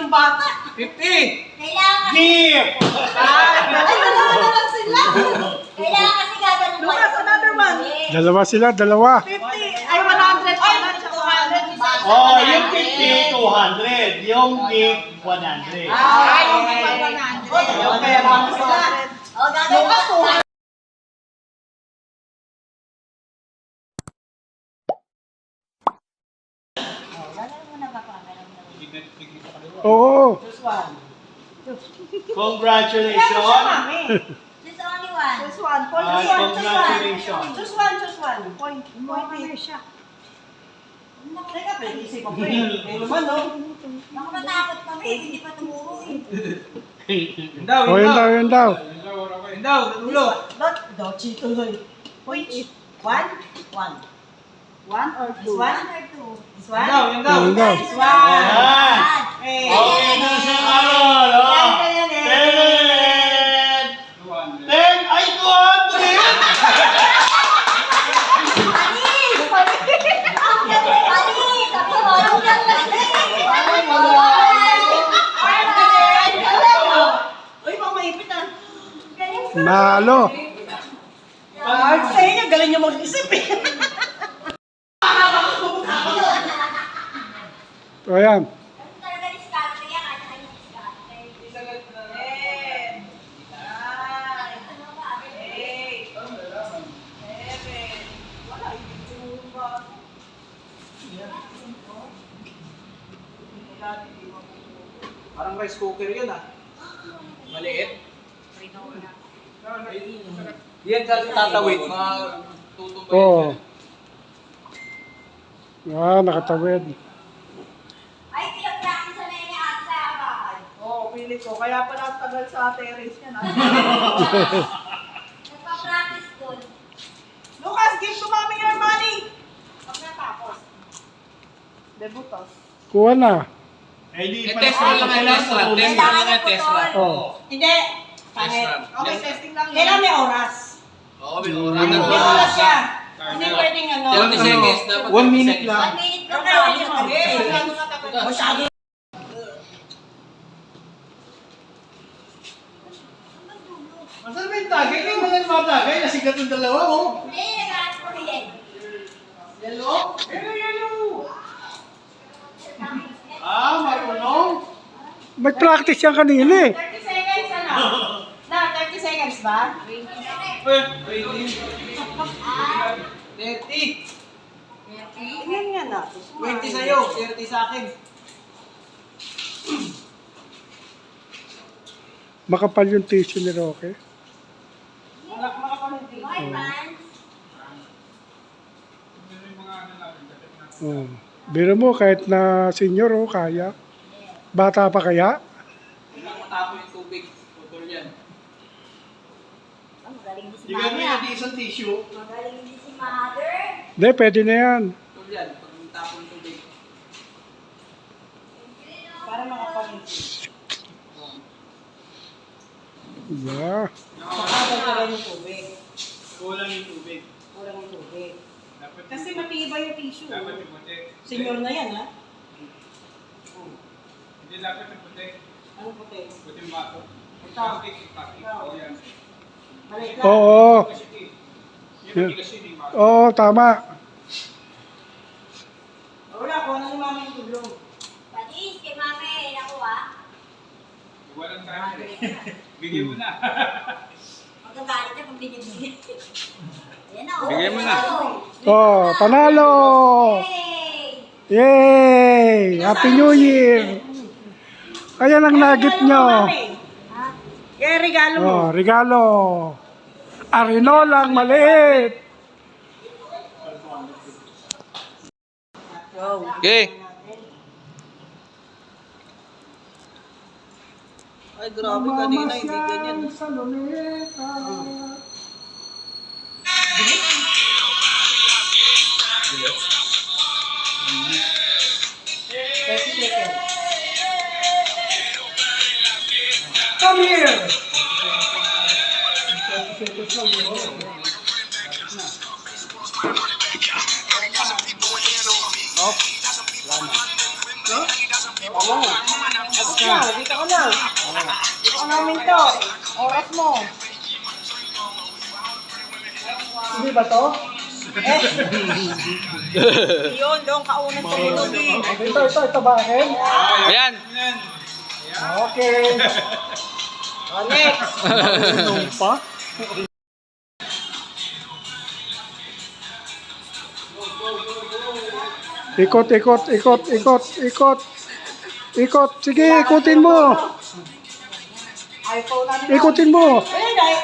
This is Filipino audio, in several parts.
yung bata. 50. Kailangan. Gift! Ay, dalawa na lang sila. Kailangan kasi gagawin mo. Lucas, another one. Dalawa sila, dalawa. 50. Ay, 100. Ay, 200. Oh, yung 50, 200. Yung gift, 100. Ay, yung 100. Kaya lang sila. O, gagawin mo. Gagawin mo na ba pa? Oo. Just one. Congratulations! Just only one. Just one. Point just one. Congratulations! Just one. Just one. Point. Point siya. Teka, pwede isipan ko eh. Eh naman, no? Naku, natakot kami. Hindi pa tumuro eh. Yun daw, O, yun daw, yun daw. Yun daw, ulo. Dochi tuloy. Point. One. One. One or two? One or two? This Yun one? daw, yun daw. Yun daw. This one. Ayan! Eh. Okay na si Carol! Oh. 10! 10! Ay, 200! Uy, mga maipit ah. Nalo. Sa inyo, galing nyo mag-isip eh. O, yan. Parang rice cooker yun ah. Maliit. Yan tatawid, mga tutumbay. Oo. Ah, nakatawid. Ay, pinag-practice na yun ni Ate sa abakan. Oo, pili ko. Kaya pala ang tagal sa terrace niya na. Nagpa-practice doon. Lucas, give to mommy your money. Pag natapos. Debutos. Kuha na. Eh, di Eh, pa test run lang yan, test run. Test run lang yan, test run. Oo. Hindi. Test run. Okay, testing lang. Kailan may oras? Oo, may oras. May oras siya. Hindi pwedeng ano. 30 seconds. dapat 1 minute 30 seconds. lang. 1 minute Okay, lang. okay, okay. Masyado. Masan ba yung tagay? Kayo mga mga tagay. Nasigat yung dalawa, oh. Hindi, nag-aas ko rin. Yellow? Ah, marunong. Mag-practice yan kanina eh. 30 seconds ano? Na, 30 seconds ba? 30. Tingnan nga na. 20 sa'yo, 30 sa akin. Makapal yung tissue ni Roque. Makapamiti. Okay, man. Oo. Biro mo, kahit na senior, oh, kaya. Bata pa kaya? Hindi matapon yung tubig. Putol yan. Ang galing din si Bigyan mo Mami. yung isang tissue. Magaling din si Mother. Hindi, pwede na yan. Putol yan. Pag matapon yung tubig. Para makapamiti. Yeah. Nakakagalaw yung tubig. Kulang yung tubig. Kulang yung tubig. Kasi matibay yung tissue. Dapat yung puti. Senior na yan, ha? Hindi dapat yung puti. Ano puti? Puti yung bato. Ito. Plastic, plastic. Ikaw. Yan. Maliit lang. Oo. Yung bigas yun yung bato. Oo, tama. Wala, kung ano ni mami yung tulong. Patis, kay Mami. Naku ah. Walang tayo. Bigyan mo na. Magagalit na pag binibigyan. Yan na, oh. Bigyan mo na. Oh, panalo! Yay! Yay! Happy New Year! Ayan ang nugget nyo. Ha? Yan, regalo mo. Oh, regalo. Arinolang maliit. Go. Okay. Ay, grabe kanina, hindi ganyan. Sa luneta. 30 seconds. Come here! Wala na. Tapos na, dito ka na. Dito ka namin to. Oras mo. Hindi ba to? Yun, doon kaunang tumulog eh. Ito ba akin? Ayan. Okay. Next. Nung pa? Ikot. Sige, ikutin mo. iPhone namin. Ikutin mo. Eh, dahil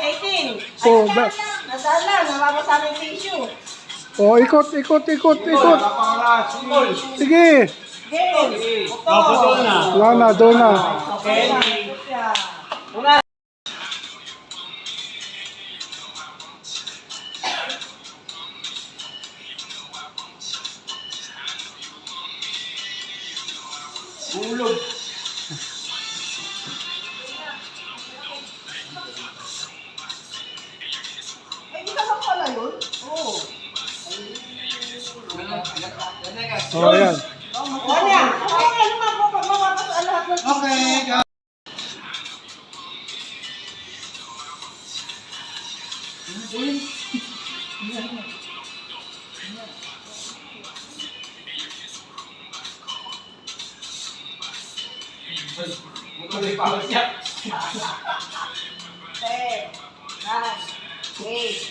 18. Oh, ba? Nadala, nababasa ng tissue. Oh, ikot. Sige. Game. Papatol na. Wala na, doon na. Okay. Una. Ulog. Ay, di ka ba pala yun? Oo. Oh, yan. Ano yan? Ano mapapasa lahat ng Okay, go. Tuloy pa ako siya. 10, 9, 8,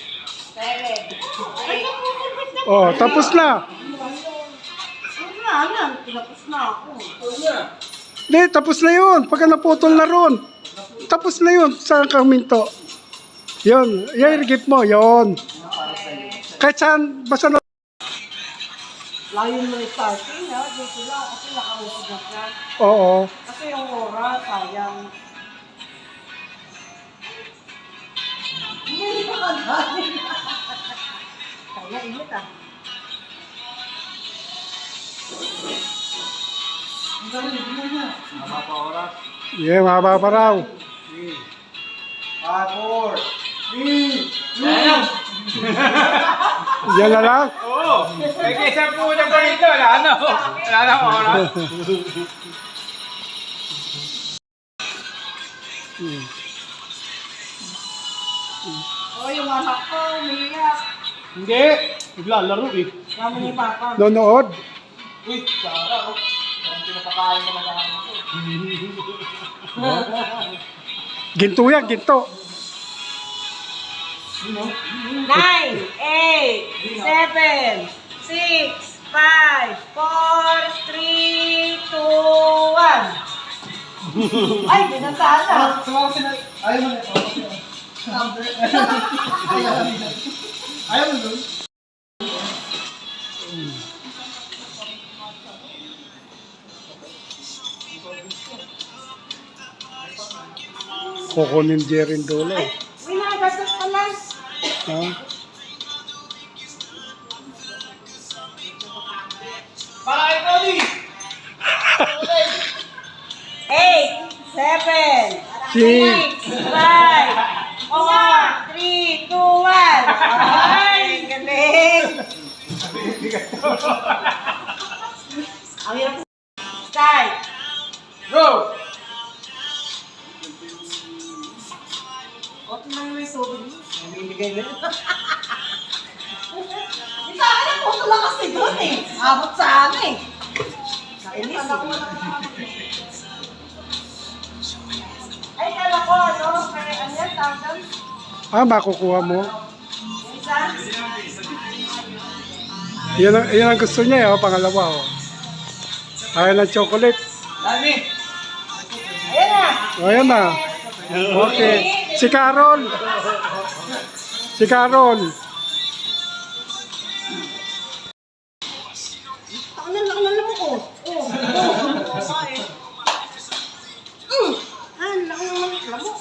7, 8. Oh, tapos na. Ano? Tinapos na ako. Hindi, tapos na yun. Pagka naputol na ron. Tapos na yun. Saan ka huminto? Yun. Yan, i-gift mo. Yun. Kahit saan, basta na. Layo mo yung starting, ha? Dito lang kasi nakausap na siya. Oo. Kasi yung oras, sayang. Hindi pa kagaling. Kaya init ah. Mama pa oras. Yeah, mahaba pa raw. 4, 3, Ayan. Yan na lang. Oo. May kesa po na pa rito. Wala na oras. Oh, yung anak ko, umiiyak. Hindi. Naglalaro eh. Kami ni Papa. Nonood. Uy, Sara. Ang pinapakain ko na lang ako. Ginto yan, ginto. 9, 8, 7, 6, 5, 4, 3, 2, 1. Ay, binantaan na. Ayaw mo na. Ayaw mo doon. Kukunin Jerry Dole. Uy, nakagasot ka lang. Ha? Para kay Tony. 8, 7, Si 6, 5, 4, 3, 2, 1. Ay, galing. Ang hirap. Start. Go. Oto na yung may sobrang. Namimigay na. Di sa akin, ang photo lang kasi doon eh. Abot sa akin eh. Nainis eh. Ay, kala ko, ano? Kaya ano yan, tawag? makukuha mo. Yung isa? Yan ang gusto niya, pangalawa. Oh. Ayaw ng chocolate. Dami. Ayan na. O, ayan na. Okay. Si Carol. Si Carol. Ako na lang naman ko. Oh. Laki naman lamok.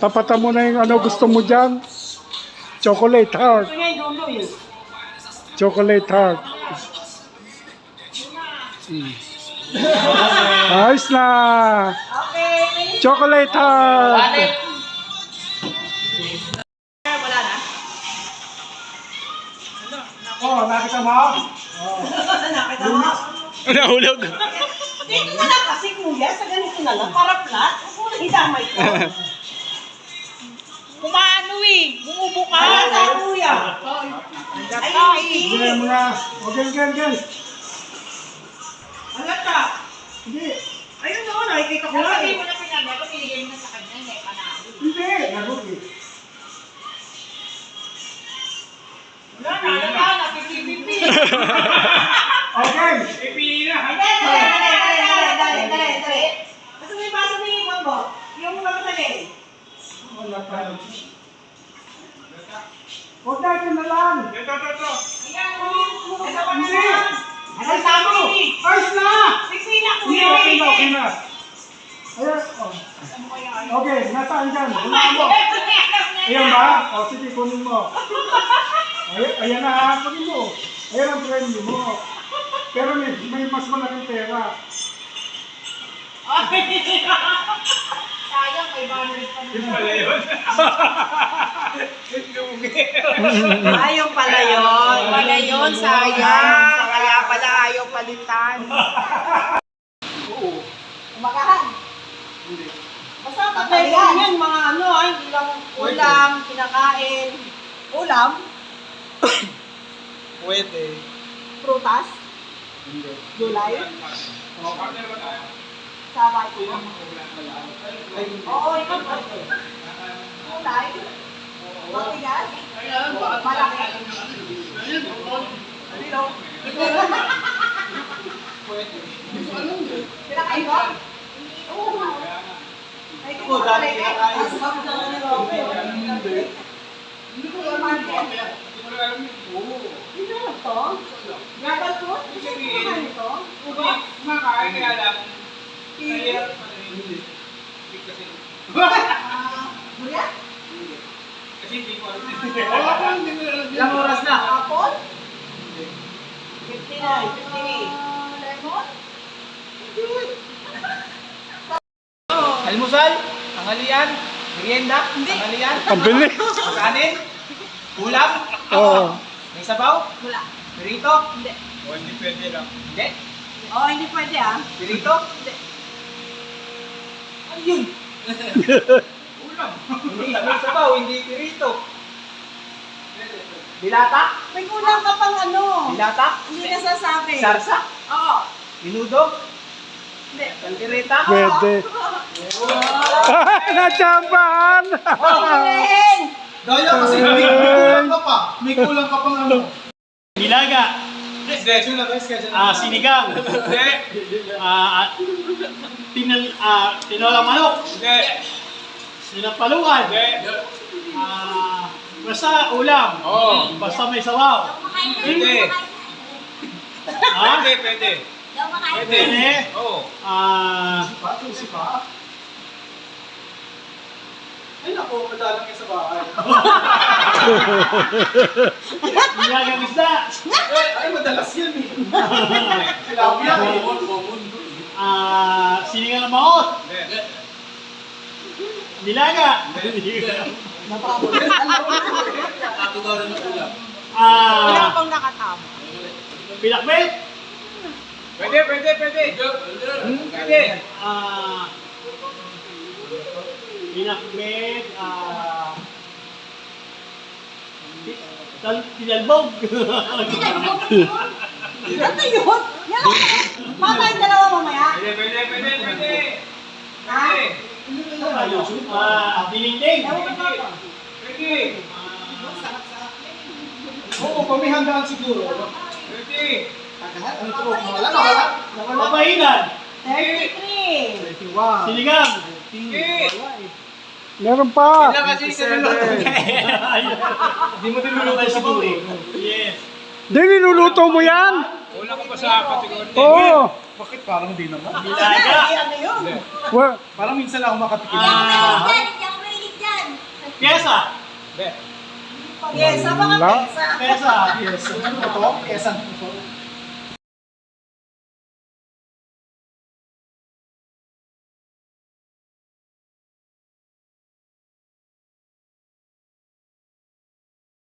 Tapatan mo na yung ano gusto mo dyan. Chocolate heart. Gusto niya yung dulo yun. Chocolate heart. Ayos na. Okay, finish. Chocolate heart. Balik. Wala na. Oh, nakita mo? Nakita mo? Nahulog. Dito na lang kasi kuya, sa ganito na lang, para flat. Huwag mo nang idamay ko. Kumaano eh. Bumubo ka. Halata kuya. Ay, hindi. Hindi mo na. Okay, gan. Halata. Hindi. Ayun na, nakikita ko lang. Sabi mo na pinabi ako, binigay mo na sa kanya, hindi panalo. Hindi. Nahulog eh. Wala na, halata, napipipipi. Okay. Pipili na. Dali. Basta may baso na yung mambo. Yung mga matali. Wala tayo. Huwag natin na lang. Ito. Ayan, ito pa na Hindi. lang. Ano tamo? Ayos na. Pipila Hindi, kuya. okay na. Ayan. Oh. Okay, nasaan dyan? Hulaan mo. Ayan ba? O, sige, kunin mo. Ayan na, ha? Kunin mo. Ayan ang premium mo. Pero may mas malaking pera. Sayang, may boundary pa Yung naman. pala yun. Lugi. Ayaw pala yun. Wala yun, sayang. Kaya pala ayaw palitan. Umagahan. Basta tatay yan, mga ano, hindi lang ulam, kinakain. Ulam? Pwede. Prutas? Gulay? Oh, partner ba tayo? Sabay? Oo, ikaw ba? Gulay? Matigas? Malaki? Pinakain ko? Oo. Ay, ito ba pala eh? Ang sarap naman ni Robert. Hindi ko yung market. Hindi mo na alam yun. Oo. Hindi na to? Yagal ko? Hindi ko kumakain ito? Hindi, kumakain kaya lang. Mahirap pala yun. Hindi kasi. Buya? Kasi hindi ko alam. Ilang oras na? Apple? 59, 58. Lemon? Almusal? Tanghalian? Merienda? Tanghalian? Ang bilis. Kanin? Ulam? Oo. May sabaw? Wala. Pirito? Hindi. O, hindi pwede lang. Hindi. Oh, hindi pwede ah. Pirito? Hindi. Ano yun? Ulam. Hindi, may sabaw, hindi pirito. Dilata? May kulang ka pang ano. Dilata? Hindi nasasabi. Sarsa? Oo. Minudo? Hindi. Kaldereta? Pwede. Natsambahan! Galing! Daya kasi may kulang ka pa. May kulang ka pang ano. Nilaga, Schedule na tayo, schedule na. sinigang, Hindi. tinolang manok, Hindi. sinapaluan, Hindi. basta ulam, Oo. basta may sabaw. Daw makain ka Pwede. Ha? Pwede. Daw makain ka. Pwede. Oo. Ay naku, madalang kayo sa bahay. Nilagang isda, Ay, madalas yan eh. Tilapia eh. sinigang ng maot, Hindi. nilaga, Wala ah, pang nakatama. pinakbet, Pwede. Pwede. pinakbet, tinalbog. Ano yun? Yan. Matayin dalawa mamaya. Pwede. Ha? Dininding. Ewan ko pa. Pwede. Oo, pamihandaan siguro. Pwede. Ano to? Wala. Papahinan. 33. 21. Sinigang. Hindi. Meron pa. Kailan kasi sinulog. Hindi mo din luluto siguro. Yes. Di, niluluto mo yan? Una ko pa sa kategorya. Oo. Bakit parang di naman? Nilaga. Ano yun? Well, Parang minsan lang ako makatikim. Hindi ako mahilig dyan. Pyesa. Hindi. Yes, sa mga Wala. pesa. Pyesa. Yes. Ito? Kesan.